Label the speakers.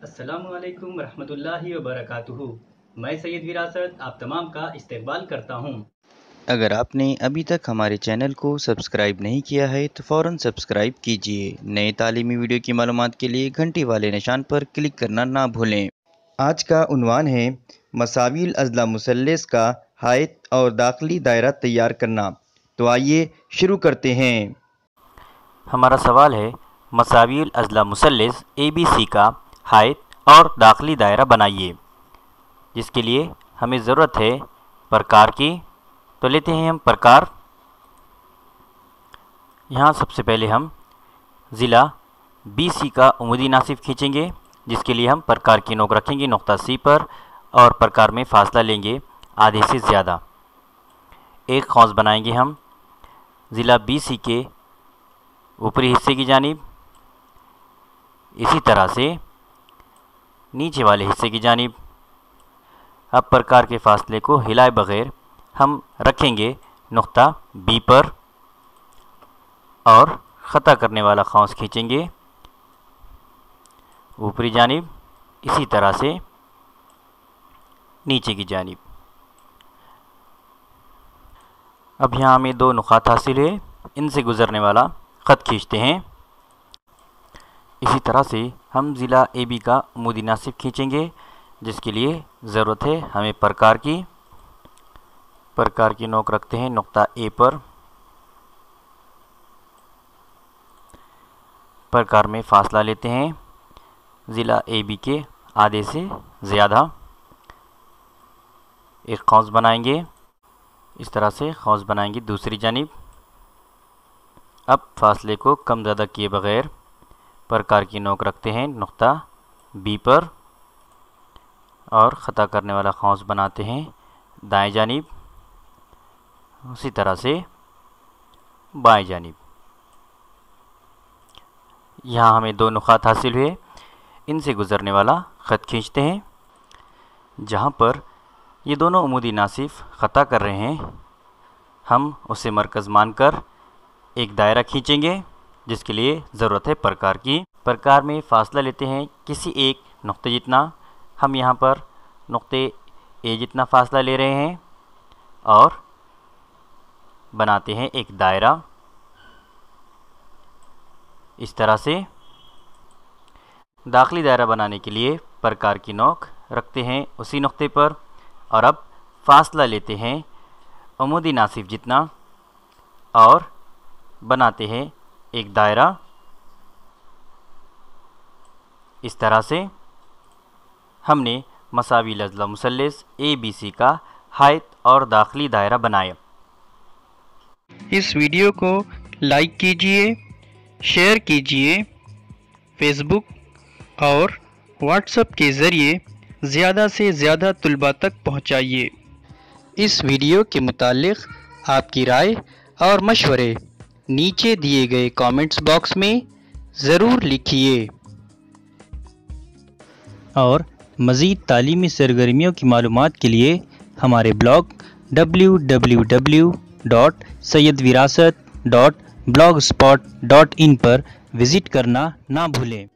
Speaker 1: अस्सलामुअलैकुम रहमतुल्लाहि व बरकातुहू। मैं सैयद विरासत आप तमाम का इस्तकबाल करता हूँ।
Speaker 2: अगर आपने अभी तक हमारे चैनल को सब्सक्राइब नहीं किया है तो फ़ौरन सब्सक्राइब कीजिए। नए तालीमी वीडियो की मालूमात के लिए घंटी वाले निशान पर क्लिक करना ना भूलें। आज का उन्वान है मसाविल अज़ला मुसल्लस का हायत और दाखिली दायरा तैयार करना। तो आइए शुरू करते हैं।
Speaker 3: हमारा सवाल है मसाविल अज़ला मुसल्लस ABC का हायत और दाखिली दायरा बनाइए, जिसके लिए हमें ज़रूरत है प्रकार की। तो लेते हैं हम प्रकार। यहाँ सबसे पहले हम ज़िला BC का उमूदी नासिफ खींचेंगे, जिसके लिए हम प्रकार की नोक रखेंगे नुक्ता C पर और प्रकार में फ़ासला लेंगे आधे से ज़्यादा। एक खौस बनाएंगे हम ज़िला BC के ऊपरी हिस्से की जानिब, इसी तरह से नीचे वाले हिस्से की जानिब। अब प्रकार के फासले को हिलाए बगैर हम रखेंगे नुक्ता B पर और ख़ता करने वाला खौस खींचेंगे ऊपरी जानिब, इसी तरह से नीचे की जानिब। अब यहाँ हमें दो नुकात हासिल है, इनसे गुज़रने वाला ख़त खींचते हैं। इसी तरह से हम ज़िला AB का उमूदी नासिफ खींचेंगे, जिसके लिए ज़रूरत है हमें प्रकार की। प्रकार की नोक रखते हैं नुक्ता A पर। प्रकार में फ़ासला लेते हैं ज़िला AB के आधे से ज़्यादा। एक खौस बनाएंगे, इस तरह से खौस बनाएंगे दूसरी जानिब। अब फासले को कम ज़्यादा किए बगैर प्रकार की नोक रखते हैं नुक्ता B पर और ख़ता करने वाला खौस बनाते हैं दाएं जानिब, उसी तरह से बाएं जानिब। यहाँ हमें दो नुकात हासिल हुए, इनसे गुज़रने वाला ख़त खींचते हैं। जहाँ पर ये दोनों उमूदी नासिफ ख़ता कर रहे हैं, हम उसे मरकज़ मानकर एक दायरा खींचेंगे, जिसके लिए ज़रूरत है प्रकार की। प्रकार में फ़ासला लेते हैं किसी एक नुक्ते जितना। हम यहाँ पर नुक्ते A जितना फ़ासला ले रहे हैं और बनाते हैं एक दायरा, इस तरह से। दाखिली दायरा बनाने के लिए प्रकार की नोक रखते हैं उसी नुक्ते पर और अब फ़ासला लेते हैं उमूदी नासिफ जितना और बनाते हैं एक दायरा, इस तरह से। हमने मसाविल अज़ला मुसल्लस ABC का हायत और दाखिली दायरा बनाया।
Speaker 2: इस वीडियो को लाइक कीजिए, शेयर कीजिए, फेसबुक और व्हाट्सएप के ज़रिए ज़्यादा से ज़्यादा तुलबा तक पहुँचाइए। इस वीडियो के मुतालिक आपकी राय और मशवरे नीचे दिए गए कमेंट्स बॉक्स में ज़रूर लिखिए। और मज़ीद तालीमी सरगर्मियों की मालूमात के लिए हमारे ब्लॉग www.sayyadvirasat.blogspot.in पर विज़िट करना ना भूलें।